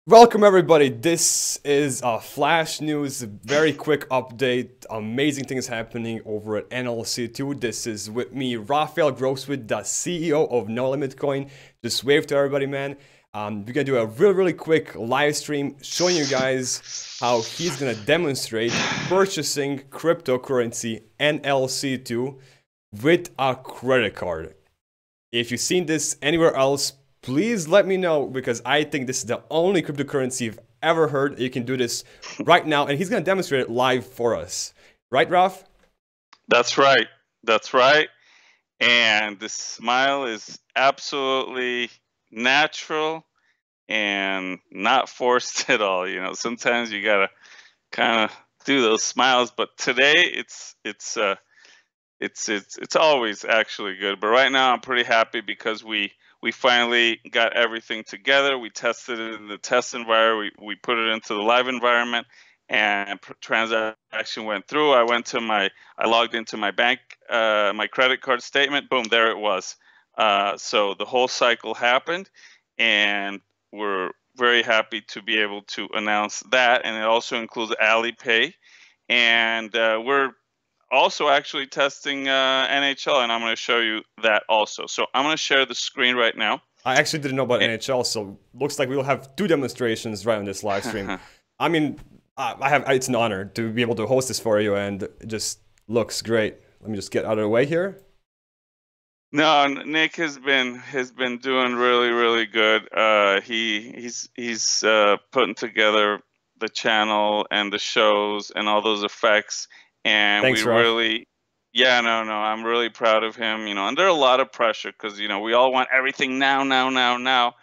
Welcome everybody, this is a flash news, very quick update, amazing things happening over at NLC2. This is with me, Rafael Grosswood, the CEO of No Limit Coin. Just wave to everybody, man. We're gonna do a really quick live stream showing you guys how he's gonna demonstrate purchasing cryptocurrency NLC2 with a credit card. If you've seen this anywhere else, please let me know, because I think this is the only cryptocurrency you've ever heard. You can do this right now, and he's going to demonstrate it live for us. Right, Raf? That's right. That's right. And the smile is absolutely natural and not forced at all. You know, sometimes you got to kind of do those smiles, but today it's always actually good. But right now I'm pretty happy because we finally got everything together. We tested it in the test environment. We put it into the live environment, and transaction went through. I logged into my bank, my credit card statement. Boom, there it was. So the whole cycle happened, and we're very happy to be able to announce that. And it also includes Alipay, and we're also actually testing NHL, and I'm going to show you that also. So I'm going to share the screen right now. I actually didn't know about NHL, so looks like we'll have two demonstrations right on this live stream. I mean, it's an honor to be able to host this for you, and it just looks great. Let me just get out of the way here. No, Nick has been doing really good. He's putting together the channel and the shows and all those effects. And Thanks, we Ralph. really, yeah, no, I'm really proud of him, under a lot of pressure, because, we all want everything now.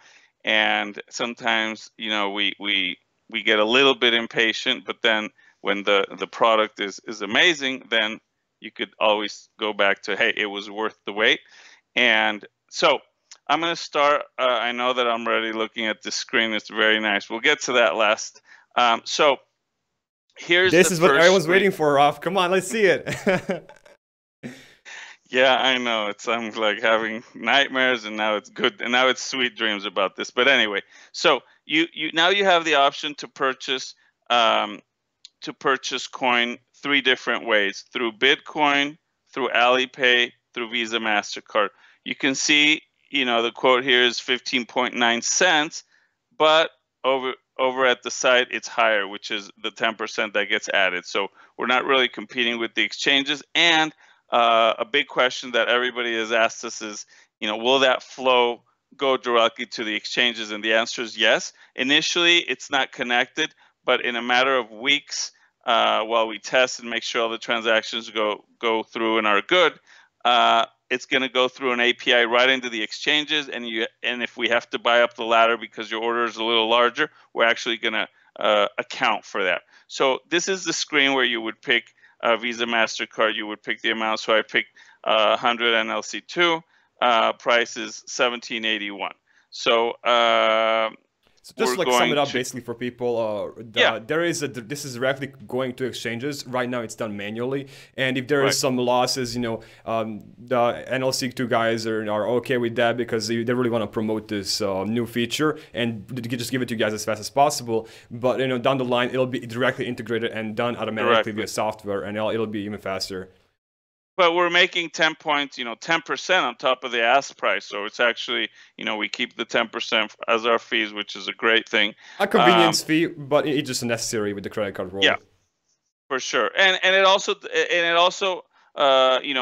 And sometimes, we get a little bit impatient, but then when the product is amazing, then you could always go back to, hey, it was worth the wait. And so I'm going to start. I know that I'm already looking at the screen. It's very nice. We'll get to that last. So this is what everyone's waiting for, Ralph. Come on, let's see it. Yeah, I know. I'm like having nightmares, and now it's good, and now it's sweet dreams about this. But anyway, so now you have the option to purchase coin three different ways: through Bitcoin, through Alipay, through Visa, MasterCard. You can see, the quote here is 15.9 cents, but over at the site, it's higher, which is the 10% that gets added. So we're not really competing with the exchanges. And a big question that everybody has asked us is, will that flow go directly to the exchanges? And the answer is yes. Initially, it's not connected, but in a matter of weeks, while we test and make sure all the transactions go through and are good, it's going to go through an API right into the exchanges, and if we have to buy up the ladder because your order is a little larger, we're actually going to account for that. So this is the screen where you would pick Visa, MasterCard. You would pick the amount. So I picked 100 NLC2. Price is $17.81. So just like sum it up basically for people. Yeah. This is directly going to exchanges. Right now it's done manually, and if there is some losses, the NLC2 guys are okay with that, because they really want to promote this new feature and just give it to you guys as fast as possible. But down the line, it'll be directly integrated and done automatically via software, and it'll be even faster. But we're making 10% on top of the ask price. So it's actually, we keep the 10% as our fees, which is a great thing. A convenience fee, but it's just necessary with the credit card role. Yeah, for sure. And it also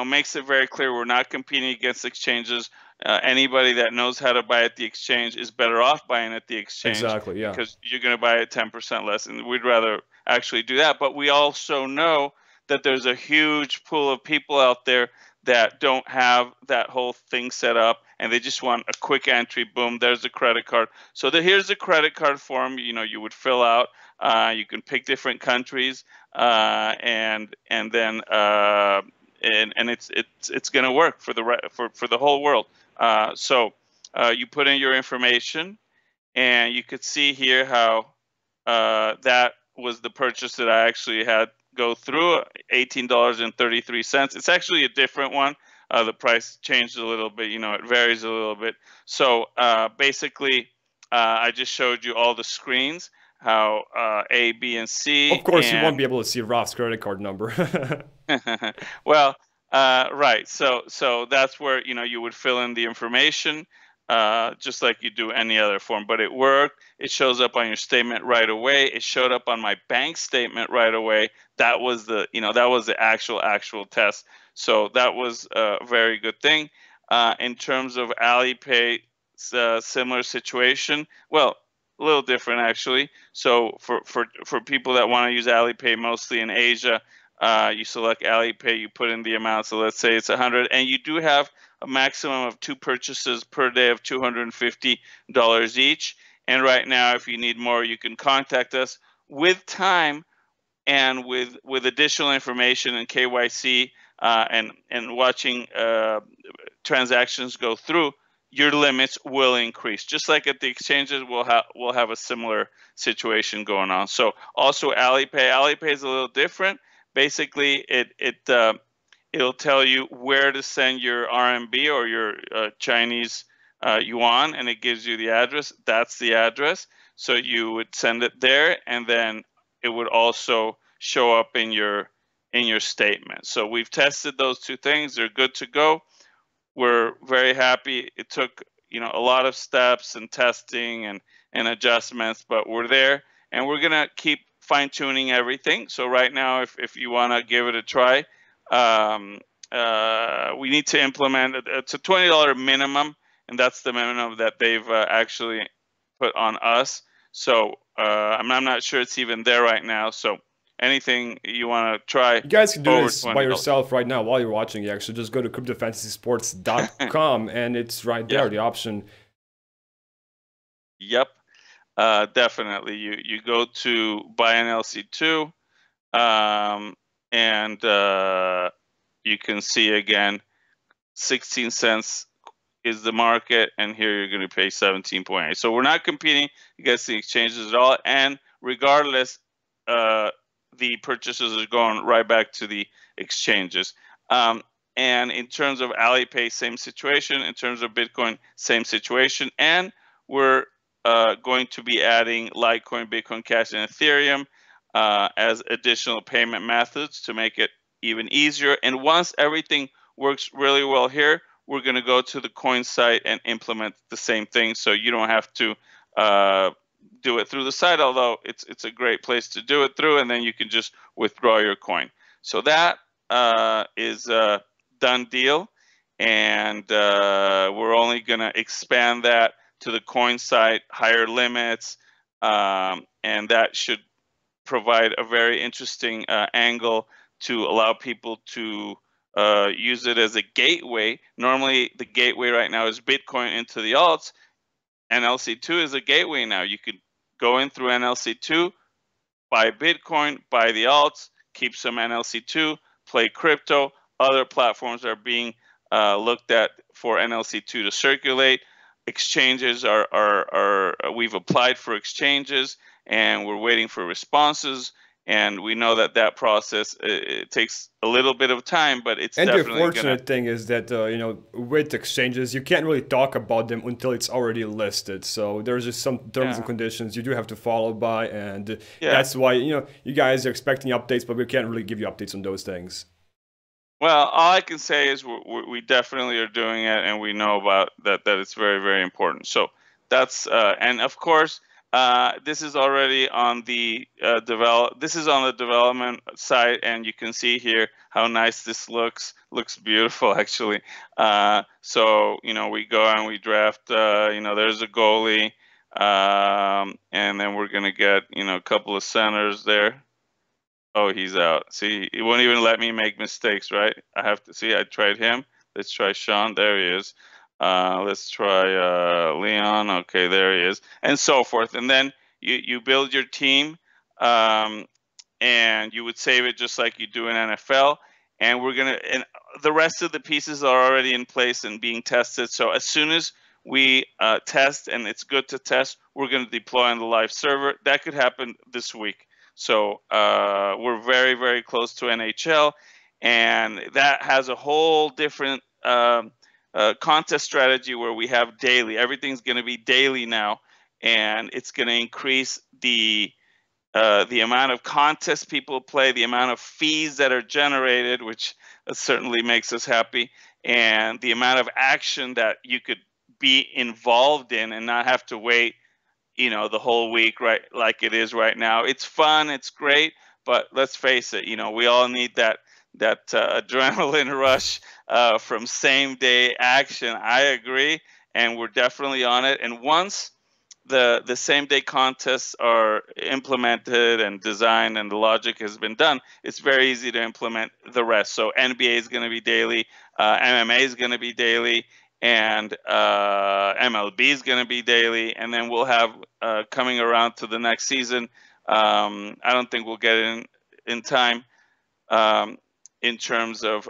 makes it very clear we're not competing against exchanges. Anybody that knows how to buy at the exchange is better off buying at the exchange. Exactly, yeah. Because you're going to buy it 10% less, and we'd rather actually do that. But we also know that there's a huge pool of people out there that don't have that whole thing set up, and they just want a quick entry. Boom, there's a credit card. So here's a credit card form. You would fill out. You can pick different countries, and then it's going to work for the whole world. So you put in your information, and you could see here how that was the purchase that I actually had go through, $18.33. It's actually a different one. The price changed a little bit. It varies a little bit. So basically, I just showed you all the screens, how A, B, and C. Of course, you won't be able to see Raf's credit card number. Well, right. So that's where you would fill in the information, just like you do any other form. But it worked. It shows up on your statement right away. It showed up on my bank statement right away. That was the actual test. So that was a very good thing. In terms of Alipay, similar situation. Well, a little different actually. So for people that want to use Alipay mostly in Asia, you select Alipay, you put in the amount. So let's say it's 100, and you do have a maximum of 2 purchases per day of $250 each. And right now, if you need more, you can contact us with time and with additional information and KYC, and watching transactions go through. Your limits will increase, just like at the exchanges. We'll have a similar situation going on. So also Alipay is a little different. Basically, it'll tell you where to send your RMB or your Chinese yuan, and it gives you the address. That's the address. So you would send it there, and then it would also show up in your statement. So we've tested those two things. They're good to go. We're very happy. It took a lot of steps and testing and adjustments, but we're there, and we're gonna keep fine-tuning everything. So right now, if you want to give it a try, we need to implement. It's a $20 minimum, and that's the minimum that they've actually put on us. So I'm not sure it's even there right now. So anything you want to try, you guys can do this by $20. yourself right now while you're watching it. Actually, just go to cryptofantasysports.com and it's right there, the option. Yep. Definitely. You go to buy NLC2, and you can see again 16 cents is the market, and here you're going to pay 17.8. So we're not competing against the exchanges at all, and regardless, the purchases are going right back to the exchanges. And in terms of Alipay, same situation. In terms of Bitcoin, same situation. And we're going to be adding Litecoin, Bitcoin Cash, and Ethereum as additional payment methods to make it even easier. And once everything works really well here, we're going to go to the coin site and implement the same thing. So you don't have to do it through the site, although it's a great place to do it through, and then you can just withdraw your coin. So that is a done deal, and we're only going to expand that to the coin site, higher limits, and that should provide a very interesting angle to allow people to use it as a gateway. Normally, the gateway right now is Bitcoin into the alts. NLC2 is a gateway now. You could go in through NLC2, buy Bitcoin, buy the alts, keep some NLC2, play crypto. Other platforms are being looked at for NLC2 to circulate. Exchanges we've applied for exchanges, and we're waiting for responses. And we know that process it takes a little bit of time, but it's and definitely. And the unfortunate thing is that with exchanges, you can't really talk about them until it's already listed. So there's just some terms and conditions you do have to follow by, and that's why you guys are expecting updates, but we can't really give you updates on those things. Well, all I can say is we definitely are doing it, and we know about that it's very, very important. So that's and of course. This is already on the This is on the development site, and you can see here how nice this looks. Looks beautiful, actually. So we go and we draft. There's a goalie, and then we're gonna get a couple of centers there. Oh, he's out. See, he won't even let me make mistakes, right? I have to see. I tried him. Let's try Sean. There he is. Let's try Leon. Okay, there he is, and so forth. And then you build your team, and you would save it just like you do in NFL. And and the rest of the pieces are already in place and being tested. So as soon as we test, and it's good to test, we're going to deploy on the live server. That could happen this week. So we're very, very close to NHL, and that has a whole different contest strategy where we have daily. Everything's going to be daily now, and it's going to increase the amount of contests people play, the amount of fees that are generated, which certainly makes us happy, and the amount of action that you could be involved in and not have to wait, the whole week, right? Like it is right now. It's fun, it's great, but let's face it, we all need that adrenaline rush from same day action. I agree, and we're definitely on it. And once the same day contests are implemented and designed and the logic has been done, it's very easy to implement the rest. So NBA is going to be daily, MMA is going to be daily, and MLB is going to be daily, and then we'll have coming around to the next season. I don't think we'll get it in time in terms of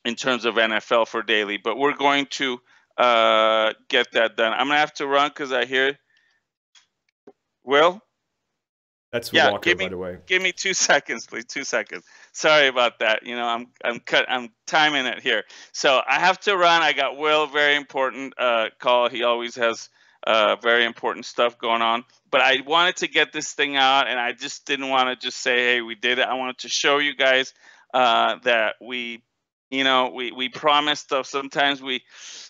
NFL for daily, but we're going to get that done. I'm gonna have to run because I hear Will. That's Walker, by the way. Give me 2 seconds, please. 2 seconds. Sorry about that. I'm timing it here. So I have to run. I got Will, very important call. He always has very important stuff going on. But I wanted to get this thing out, and I just didn't want to just say, hey, we did it. I wanted to show you guys that we promise stuff. Sometimes we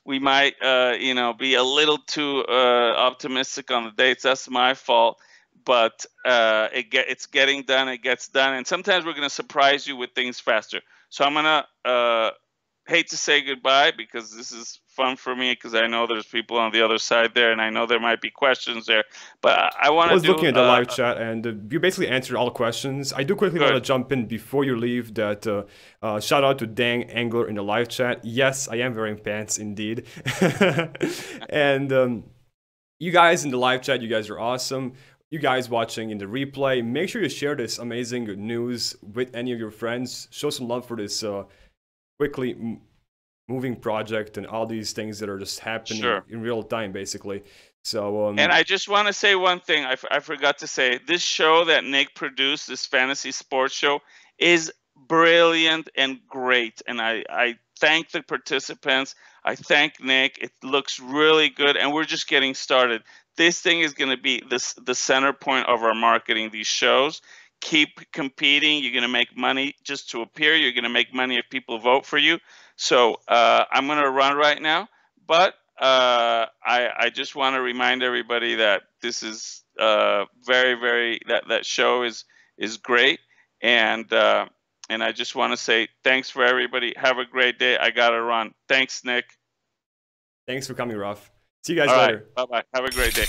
might be a little too optimistic on the dates. That's my fault. But it's getting done. It gets done, and sometimes we're going to surprise you with things faster. So I'm gonna hate to say goodbye because this is fun for me because I know there's people on the other side there, and I know there might be questions there. But I want to. I was looking at the live chat, and you basically answered all questions. I do quickly want to jump in before you leave. That shout out to Dang Angler in the live chat. Yes, I am wearing pants indeed, and you guys in the live chat, you guys are awesome. You guys watching in the replay, make sure you share this amazing news with any of your friends. Show some love for this quickly moving project and all these things that are just happening in real time, basically. So, and I just want to say one thing I forgot to say. This show that Nick produced, this fantasy sports show, is brilliant and great. And I thank the participants. I thank Nick. It looks really good, and we're just getting started. This thing is going to be the center point of our marketing, these shows. Keep competing. You're going to make money just to appear. You're going to make money if people vote for you. So I'm going to run right now. But I just want to remind everybody that this is very, very, that show is great. And I just want to say thanks for everybody. Have a great day. I got to run. Thanks, Nick. Thanks for coming, Raf. See you guys later. Bye-bye. Have a great day.